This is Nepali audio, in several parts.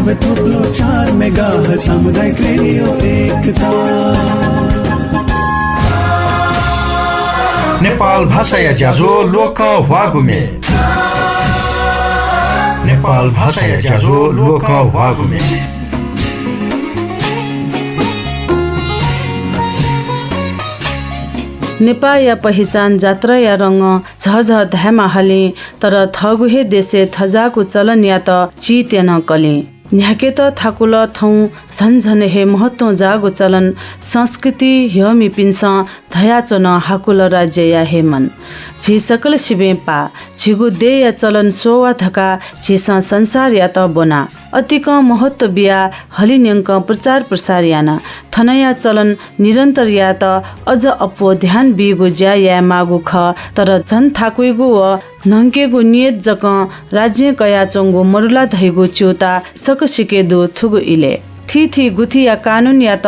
सब थुप्लो 4 मेगाहर्ज सामुदायिक रेडियो एकता। नेपाल भाषा या ज्याजो लोक वागुमे। नेपाल भाषा या ज्याजो लोक वागुमे। नेपाल या पहिचान जात्रा या रंग झझ धामा हले तर थगुहे देशे थजाको चलन या त चित न कले न्याके त थाकुल थौ झनझन हे महत्व जागो चलन संस्कृति यमी पिन्स धयाचो न हाकुल राज्य या हेमन झी सकल शिवे पा झिगु दे या चलन सोवा धका झिसा संसार या त बना अतिक महत्व बिया हलिन्यंक प्रचार प्रसार याना थनया चलन निरन्तर या त अझ अपो ध्यान बिगु ज्या या मागु ख तर झन थाकुइगु व नंकेगु नियत जक राज्य कया चंगु मरुला धैगु च्युता सक सिकेदु थुगु इले थी गुथी या कानुन या त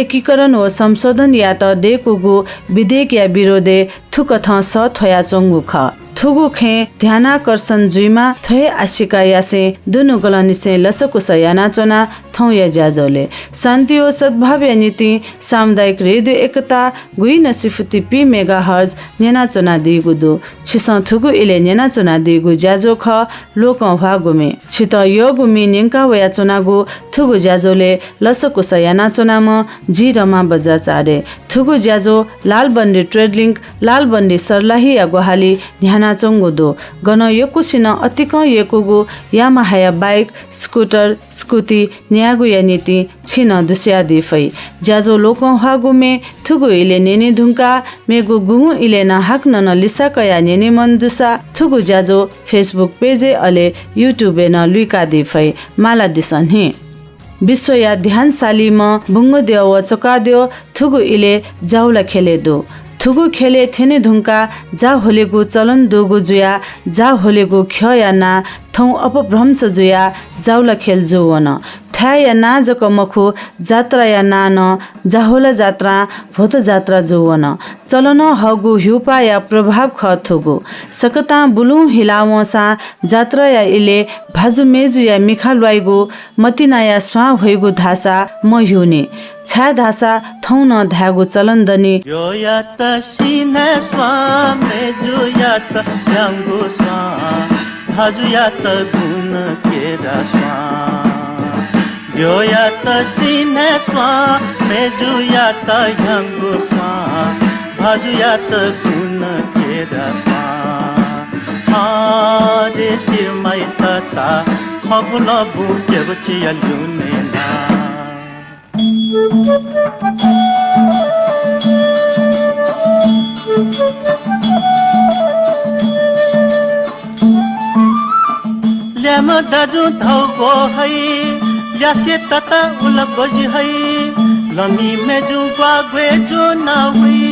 एकीकरण व संशोधन या त डेकुगु विधेयक या विरोधे थुकथ स थया चंगु ख थुगु खे ध्यानाकर्षण जुइमा थय आशिका यासे दुनु गलनिसे लसको सयाना चना थौ या ज्याजोले शान्ति ओ सद्भाव या नीति सामुदायिक रेडियो एकता गुइ नसिफुति पी मेगाहर्ज नेना चना दिगु दु छिस थुगु इले नेना चना दिगु ज्याजो ख लोक भागुमे छित यो गुमी नेंका वया चनागु थुगु ज्याजोले लसको सयाना चनाम जी रमा बजा चारे थुगु ज्याजो लालबन्दी ट्रेड लिंक लालबन्दी सरलाही या गोहाली न्यानाचंगु दो गन यकुसिन अतिक यकुगु यामाहाया बाइक स्कुटर स्कुटी न्यागु या नीति छिन दुस्या दिफै ज्याजो लोक हागुमे थुगु इले नेने धुंका मेगु गुगु इले न हाक्न न लिसा कया नेने मन दुसा थुगु ज्याजो फेसबुक पेजे अले युट्युब न लुइका दिफै माला दिसन हे विश्व या ध्यान सालीमा बुंगो देव चका देव थुगु इले जाउला खेले दो थुगु खेले थेने धुंका जा होलेगु चलन दोगु जुया जा होलेगु ख्या ना थौ अपभ्रंश जुया जाउला खेल जोवन थाया या ना जक मखु जात्रा या ना न जाहोला जात्रा भोत जात्रा जोवन चलन हगु ह्युपा या प्रभाव खथुगु सकता बुलु हिलावसा जात्रा या इले भाजु मेजु या मिखालवाइगु मतिना या स्वा होइगु धासा म हुने छा धासा थौ न धागु चलन दनी यो या त सिने स्वा मेजु या त रंगु स्वा भाजु या त गुण केरा स्वा यो या त सिने स्वा मेजु या त रंगु स्वा भाजु या त गुण केरा स्वा आरे सिरमै तता खबुल बुके बचिया लुने ना ल्याम दाजु धौको है यासे तता उल बजी है लमी मेजु बागवे जो ना हुई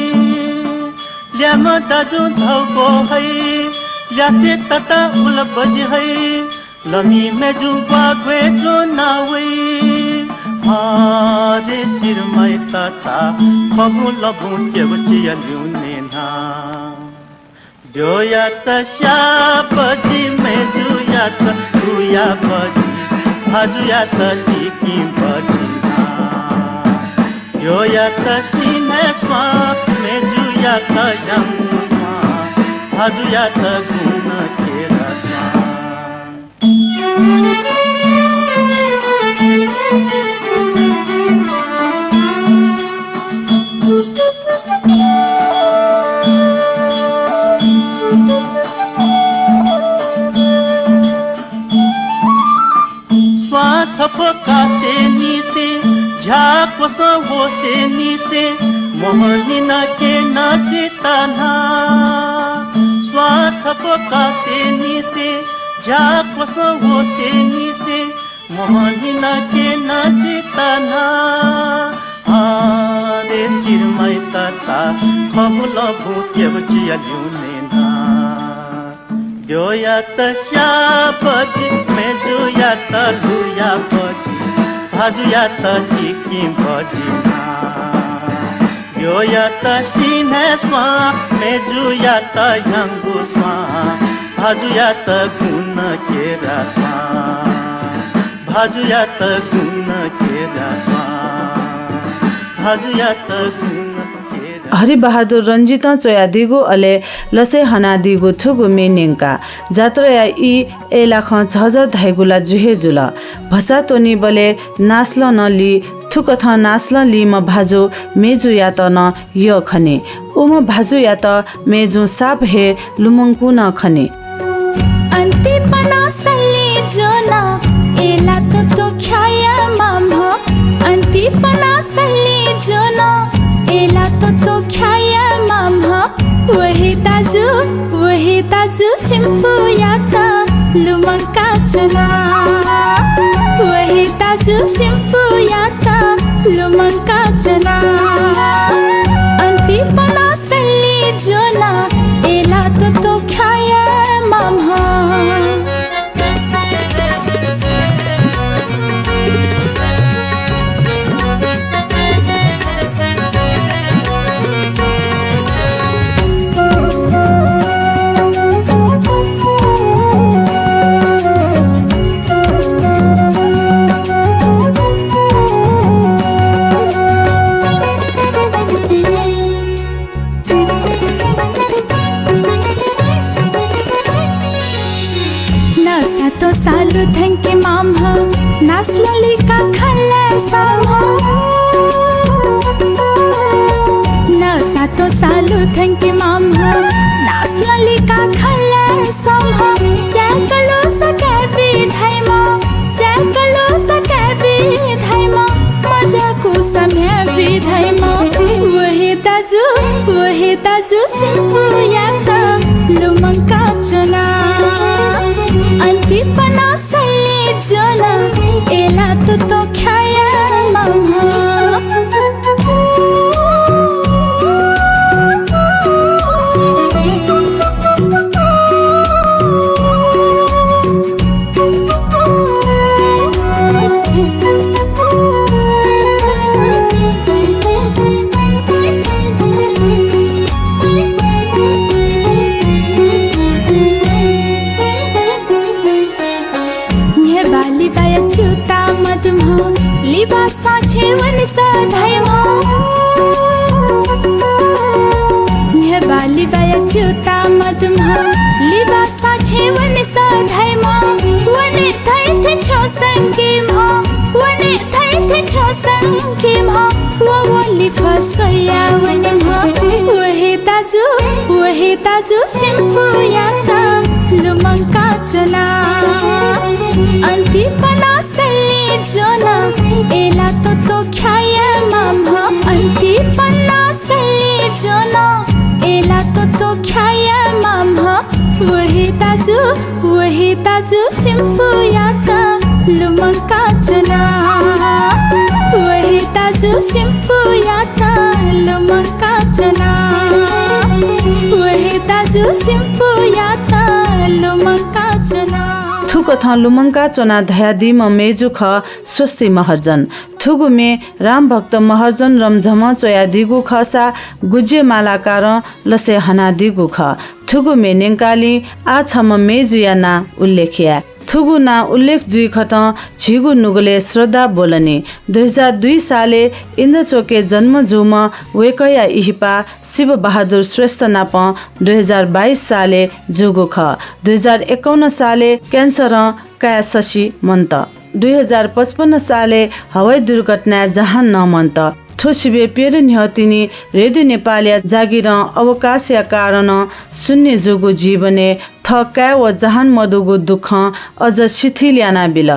ल्याम दाजु धौको है यासे तता उल बजी है लमी मेजु बागवे जो ना हुई आरे सिरमै तता खबुल बुके बचिया लुने ना जो या त श्यापजी मेजु या त दुया बजी भाजु या त टिकी बजी जो या त सिने स्वा मेजु या त जंगु स्वा भाजु या त गुण केरा स्वा छपका से नीसे झाको वो से नीसे मोहनी न के नाचिताना स्वा छपका से नीसे झाको वो से नीसे मोहनी न के नाचिताना आरे सिरमै तता खबुल बुके बचिया लुने ना जो या त श्यापजी मेजु या त लुया बजी भाजु या त टिकी बजी यो या त सिने स्वा मेजु या त यंगु स्वा भाजु या त गुण केरा स्वा भाजुया त गुण केरा भाजुया त गुण हरिबहादुर रञ्जित चोया दिगो अले लसे हना दिगो थुगु मेनेङका जात्रा या इ एलाख झझ धाइगुला जुहे जुल भचा तोनी बले नास्ल नली थुकथ नास्ल ली म भाजो मेजु या त न य खने उम भाजु या त मेजु साप हे लुमङकु न खने अन्ति पना सल्ली जोना एला तो ख्याया माम अन्ति पना सल्ली जोना एला तो ख्याया माम वही ताजु सिम्पु याता लुमङका चना वही ताजु सिम्पु याता लुमङका चना अन्ति पना सल्ली जोना एला तो ख्याया माम सालु थंके माम नास्लली का खल्ला साम नसा तो सालु थंके माम नास्लली का खल्ला साम जैकलो सके धाइमा जैकलो सके धाइमा मजा को समय धाइमा वही ताजु सिम्पु याता लुमङका चना अन्ति पना सल्ली जोना एला तो ख्याया माम लिबासा छेवन सधाइमा बाली बाया च्युता मधुमा लिबासा छेवन सधाइमा वने थैथे छ संगीमा वने थैथे छ संगीमा वली फसया वनेमा वहे ताजु सिम्पु याता लुमङका चना अन्ति पना सल्ली जोना एला तो ख्याया माम अन्ति पना सल्ली जोना एला तो ख्याया माम वही ताजु सिम्पु याता लुमङका चना वही ताजु सिम्पु याता लुमङका चना वही ताजु सिम्पु याता लुमङका चना थुकथ लुमङका चना धयादि म मेजु ख स्वस्ति महर्जन थुगु मे राम भक्त महर्जन रमझम चोया दिगु खसा गुज्जे मालाकार लसे हना दिगु ख थुगु मे नेङकाली आ छम मेजु याना उल्लेखिया थुगु ना उल्लेख जुइ खत छिगु नुगले श्रद्धा बोलने 2002 साले इन्द्रचोके जन्म जुम वेकया इहिपा शिव बहादुर श्रेष्ठ नाप 2022 साले जुगु ख 2051 साले क्यान्सर काया शशी मन्त 2055 साले हवाई दुर्घटना जहान न मन्त ठोसिबे पेर निहतिनी रेडियो नेपालिया जागिर अवकाशया कारण शून्य जुगु जीवने थका व जहान मधुगु दुख अझ शिथिल्याना बिल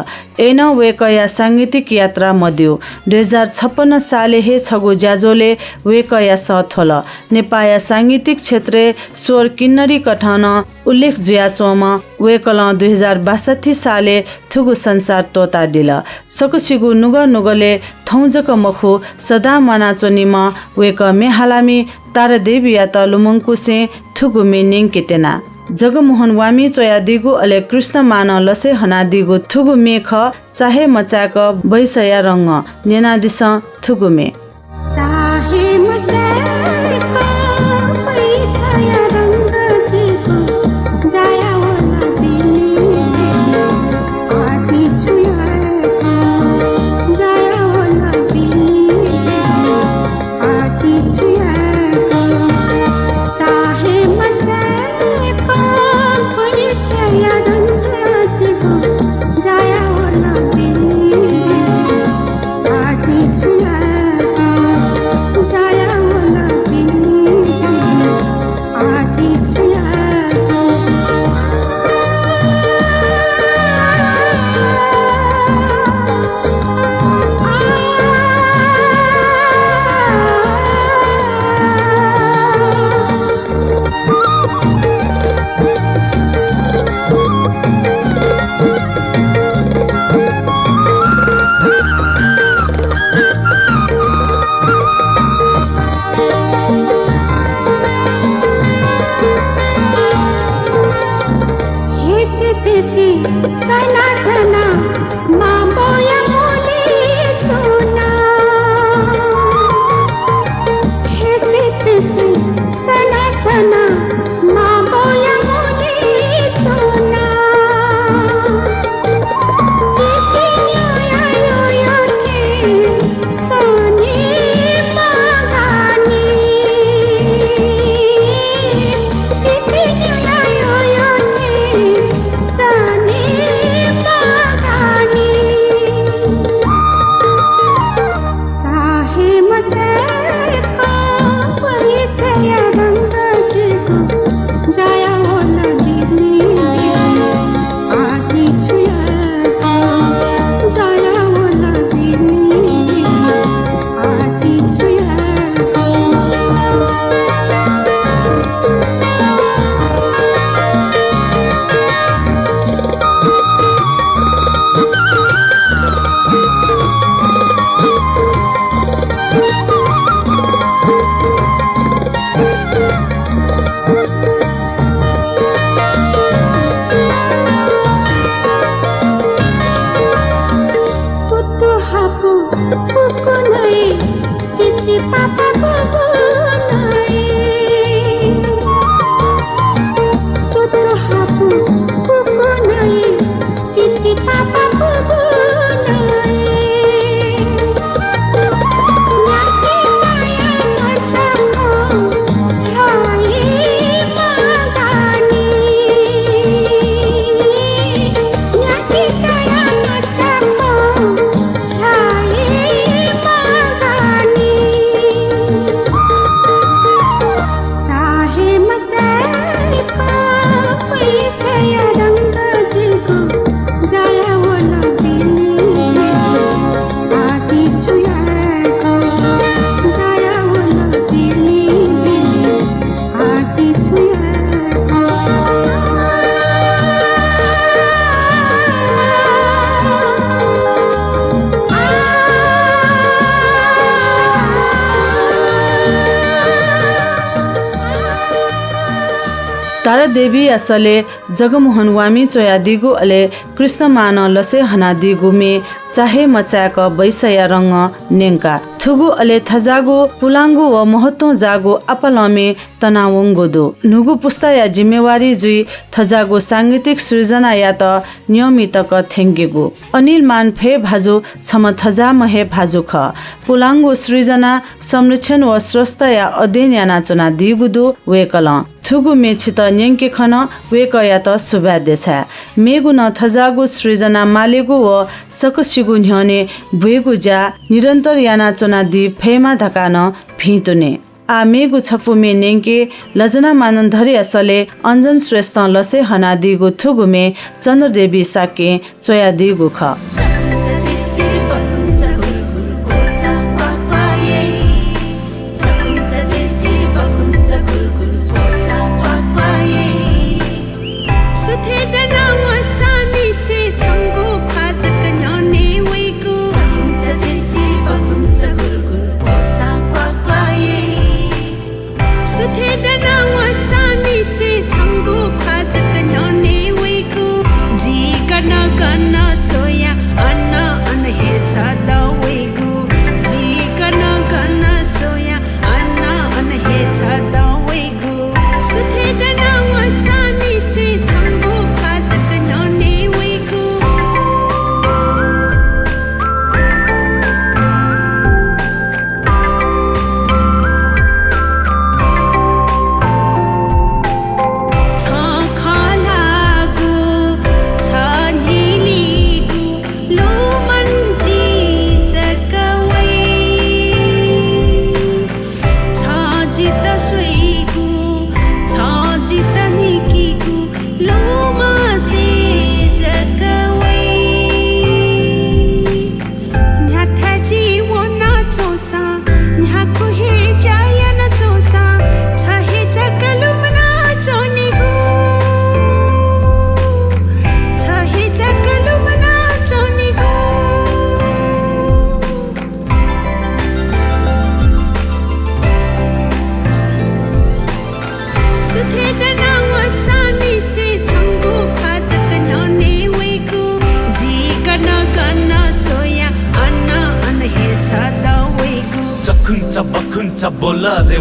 एन वेकया सांगीतिक यात्रा मध्यु 2056 साले हे छगु ज्याजोले वेकया सथोल नेपाया सांगीतिक क्षेत्र स्वर किन्नरी कठन उल्लेख जुया चोम वेकल 2062 साले थुगु संसार तोता दिल सकुसिगु नुग नुगले थौजक मखु सदा मना चोनिम वेक मेहालामी तारादेवी या त लुमङकुसे थुगु मेनिङ केतेना जगमोहन वामी चोया दिगु अले कृष्ण मान लसे हना दिगु थुगु मेख चाहे मचाक बैसया रंग नेना दिस थुगु मे तारा देवी असले जगमोहन वामी चोया दिगु अले कृष्ण मान लसे हना दिगु मे चाहे मचाक बैसया रंग नेंका थुगु अले थजागु पुलांगु व महत्व जागु अपलमे तनावंगु दु नुगु पुस्ता या जिम्मेवारी जुई थजागु सांगीतिक सृजना या त नियमित क थेंगेगु अनिल मान फे भाजु सम थजा महे भाजु ख पुलांगु सृजना संरक्षण व स्वस्थ या अध्ययन या नाचना दिगु दु वेकल थुगु मेछित न्यंके खन वेक या त सुबादे छ मेगु न थजागु सृजना मालेगु व सकसिगु न्ह्यने बुएगु जा निरन्तर याना चोना दि फेमा धकान भितुने आ मेगु छपु मे नेंके लजना मानन धरि असले अंजन श्रेष्ठ लसे हना दिगु थुगु मे चन्द्रदेवी साके चोया दिगु ख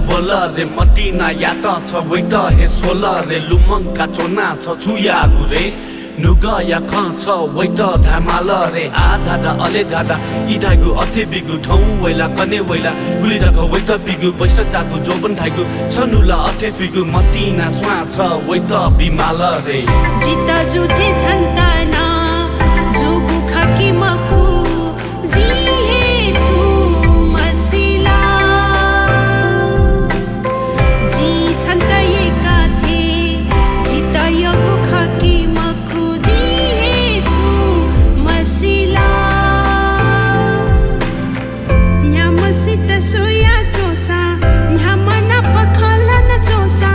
बोला रे मटिना याता छ वैता हे सोला रे लुमंका चोना छ छुया गुरे नुगा या खां छ वैता धमाला रे आधा दा अले दादा इधागु अथे बिगु ठौ वैला कने वैला गुली जग वैता बिगु पैसा चागु जोबन धागु छनुला अथे फिगु मटिना स्वा छ वैता बिमाला रे जिता जुथे छन्ता ना जोगु खाकी मकु जी हे छु मसिला जी छन्ता ये काथे जिता यगु खाकी मकु जी हे छु मसिला न्यामसित सोया चोसा न्यामना पखला न चोसा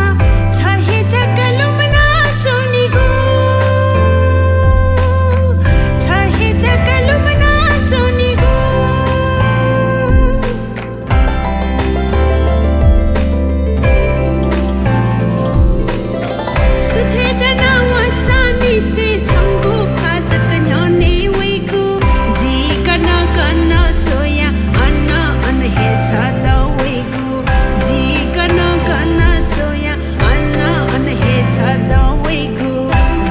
छहे जगलुमना चोनिगु छहे जगलुमना चोनिगु सुथे दना वसानी से झंगु खाजक न्याने वेगु जी कना कना सोया अन्ना अनहे छादा वेगु जी कना कना सोया अन्ना अनहे छादा वेगु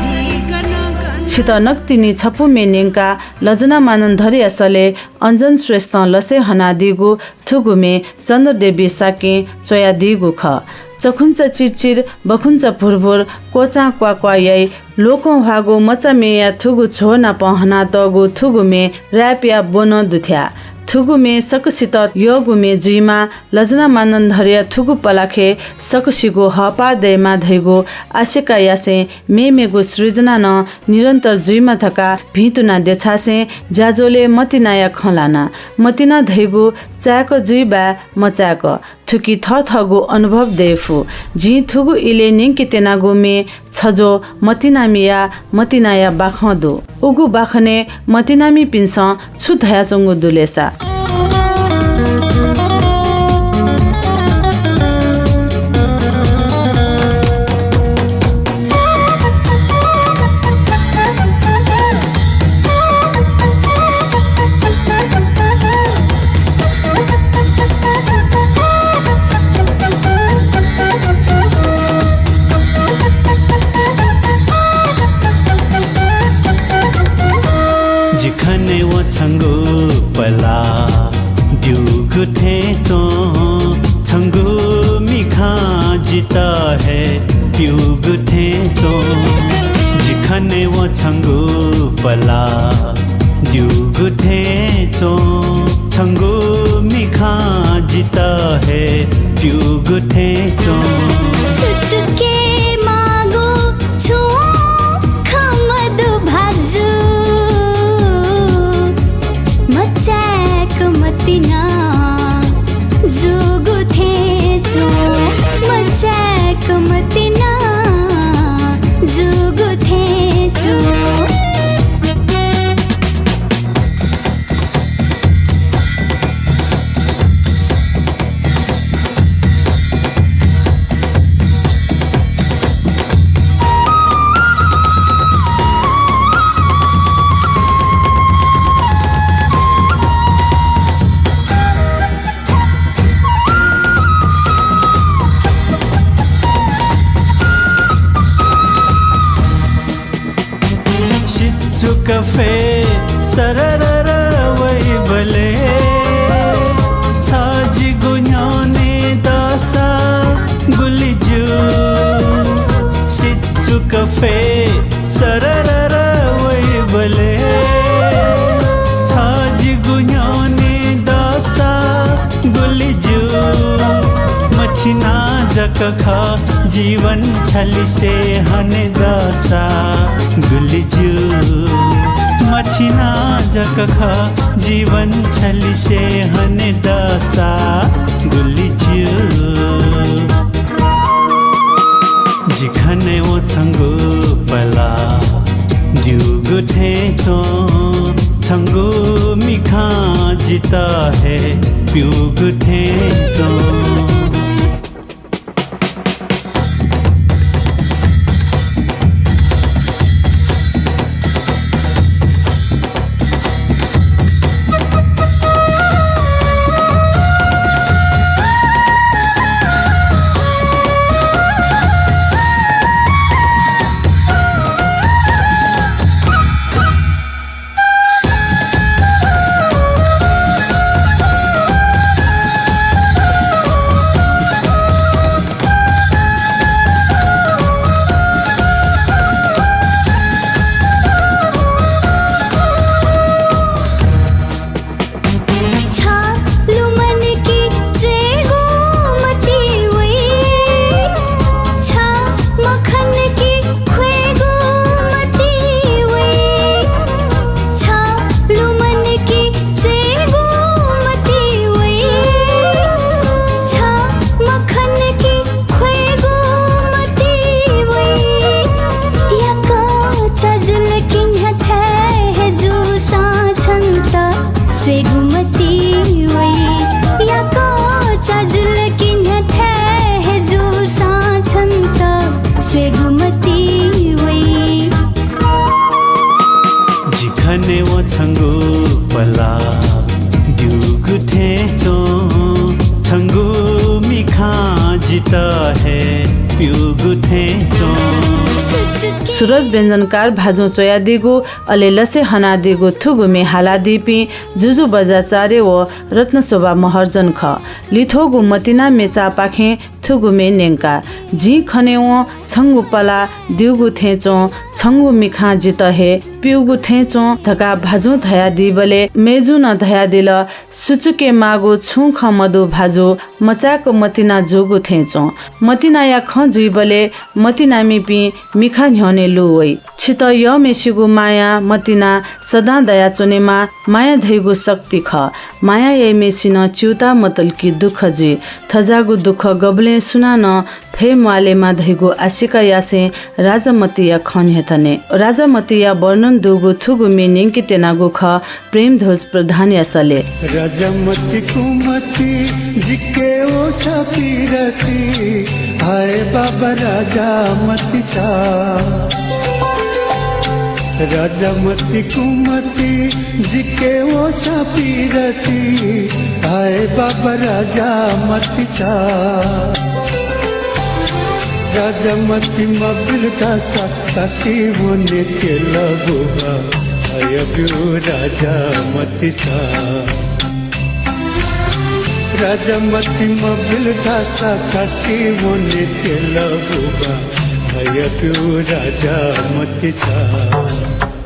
जी कना कना छित नक्तिनी छपु मेनेङका लजना मानन धरि असले अंजन श्रेष्ठ लसे हना दिगु थुगुमे चन्द्रदेवी साके चोया दिगु ख चखुन्छ चिरचिर बखुन्छ भुरभुर कोचा क्वा यै लोको भागो मचमेया थुगु छोना पहना तगु थुगुमे र्यापिया बोन दुथ्या थुगुमे सकसित योगुमे जुइमा लजना मानन धरिया थुगु पलाखे सकसिगु हपा दैमा धैगु आशेका यासे मेमेगु सृजना न निरन्तर जुइमा थका भितुना देछासे ज्याजोले मतिनाया खलाना मतिना धैगु चाक जुइबा मचाक थुकी थगु अनुभव देफु जी थुगु इले निंकी तेनागु मे छजो मतिनामिया मतिनाया बाखदो उगु बाखने मतिनामी पिन्स छु धया चंगु दुलेसा छंगु पला दुगु ठेचो छंगु मिखा जीता है प्युगु ठेचो जिखने वो छंगु पला दुगु ठेचो छंगु मिखा जीता है प्युगु ठेचो सुचुके मागो छु खमद भाजु मचाक मतिना जोगु ठेचो मचाक मतिना जोगु ठेचो कफे सररर वही भले छाजी गुन्याने दासा गुलिजू शिचु कफे सररर वही भले छाजी गुन्याने दासा गुलिजू मछिना जकखा जीवन छली से हने दासा गुलिजू मछिना जकखा जीवन छली से हने दासा गुलिजू जिखने वो छंगु पला दुगु ठेचो छंगु मिखा जीता है प्युगु ठेचो जिखने वो छंगु पला दुगु ठेचो छंगु मिखा जीता है प्युगु ठेचो सूरज व्यञ्जनकार भाजो चोया दिगो अले लसे हना दिगो थुगुमे हाला दिपी जुजु बजाचार्य व रत्न शोभा महर्जन ख लिथोगु मतिना मेचा पाखे थुगुमे नेंका जी खनेव छंगु पला दिगु थेचो छंगु मिखा जित हे प्युगु थेचो धका भाजु धया दिबले मेजु न धया दिल सुचुके मागो छु ख मदु भाजु मचाको मतिना जोगु थेचो मतिना या ख जुइबले मतिना मिपि मिखा न्ह्यने लुवै छित य मेसिगु माया मतिना सदा दया चोनेमा माया धैगु शक्ति ख माया ये मेसिन च्युता मतलकी दुख जुइ थजागु दुख गबले सुनान फे मालेमा धैगु आशिका यासे राजमतिया खन हेतने राजमतिया वर्णन दुगु थुगु मिनिङ कि तेनागु ख प्रेम ध्वज प्रधान यासले राजमति कुमति जिके ओ सपीरती हाय बाबा राजमति चा राजमति कुमति जिके ओ सपीरती हाय बाबा राजमति चा राजमति मबिल दासा काशी मुने के लगुआ हयब्यू राजा मती छा राजा मती मबिल धासा काशी मोने तेला बुबा हयब्यू राजा मती छा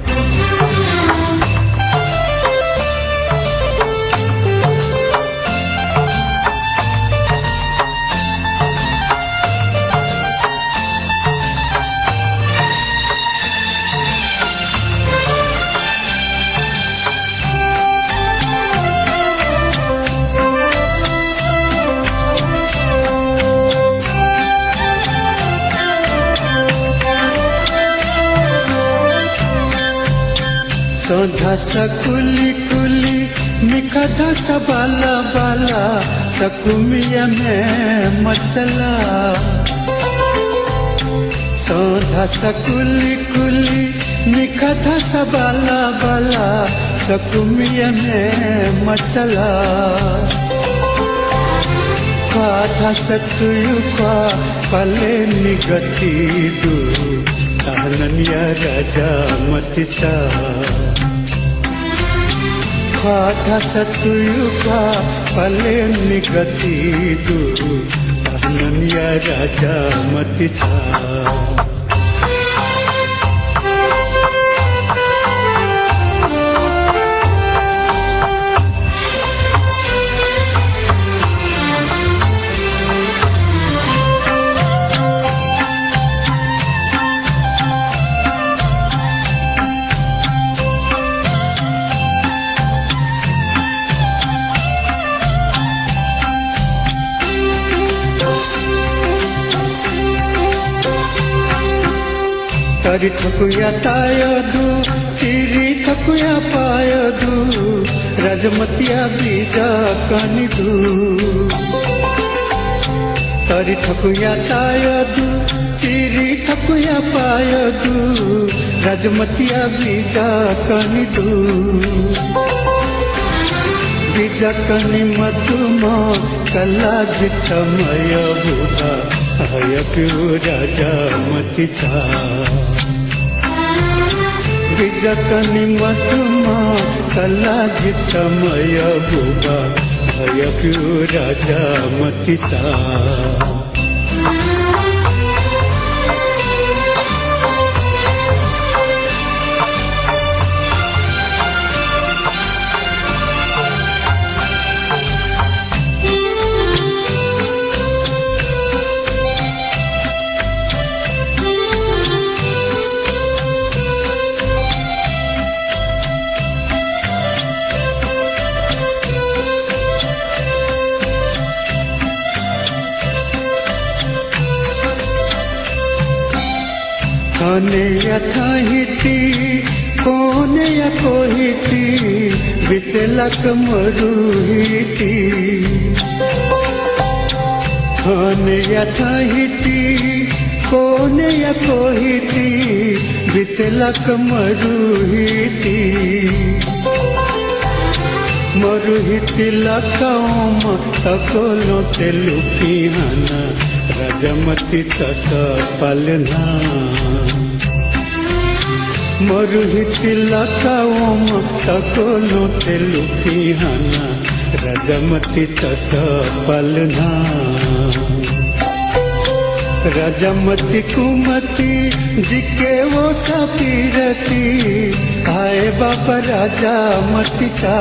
सोधा सकुली कुली मिखा धसा बाला बाला सकुमिया में मचला सोधा सकुली कुली मिखा धसा बाला बाला सकुमिया में मचला था सतुयु का पले निगति दू ताननिया राजा मती छा था सतुयु का पले निगति दू ताननिया राजा मती छा तरी थकुया तायदू चिरी थकुया पायदू राजमतिया बीजा कनिदू तरी थकुया तायदू चिरी थकुया पायदू राजमतिया बीजा कनिदू बीजा कनि मधुमा कला जितमय बुधा हयब्यू राजा मती छा बीजकनि मधुमा कला जितमय बुबा हयब्यू राजा मती छा कने यथाहिती कोने या कोहिती बिचलक मरुहिती कने यथाहिती कोने या कोहिती बिचलक मरुहिती मरुहिती लकाओम तकोलो तेलुकी हना राजमती तस पलना मरुहिती लकाओम तकोलो तेलुकी हना राजमती तस पलना राजमती कुमती जिके वो सपीरती आए बाबा राजा मती छा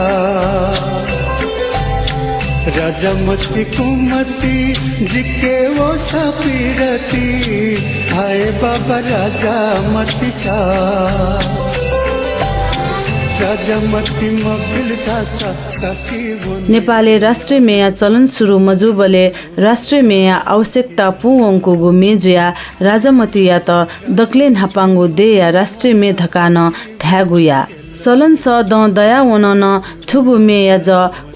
राजा मती कुमती जिके वो सपीरती आए बाबा राजा मती छा राजा मती मबिल धासा काशी नेपाली राष्ट्रिय मेया चलन सुरु मजुबले राष्ट्रिय मेया आवश्यकता पुवंको गो मेजुया राजामती या त दक्ले नापाङ्गो दे या राष्ट्रिय मे धकान थ्यागुया सलन स द दया वनन थुबु मेया ज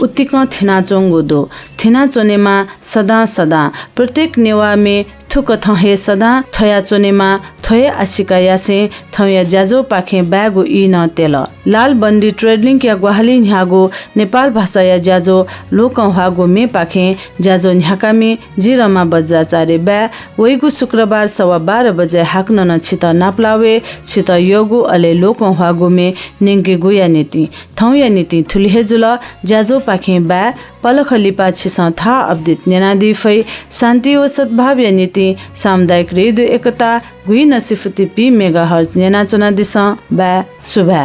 उत्तिक थिना चोंगो दो थिना चोनेमा सदा सदा प्रत्येक नेवा मे थुक थहे सदा थया चोनेमा थये आशिका यासे थया ज्याजो पाखे ब्यागु इ न तेल लाल बन्डी ट्रेडलिङ या ग्वाहाली न्यागो नेपाल भाषा या ज्याजो लोक हागो मे पाखे ज्याजो न्याकामी जिरमा बज्राचार्य ब्या वैगु शुक्रबार 12:15 बजे हाक्न न छित नाप्लावे छित योगु अले लोक हागो मे नेंगे गुया नीति थौया नीति थुलिहेजुल ज्याजो पाखे ब्या पलख लिपा छिस था अपडेट नेनादी फै शान्ति व सद्भाव या नीति सामुदायिक रेडियो एकता गुई नसिफती पी मेगाहर्ज नेना चुना दिस ब्या सुभा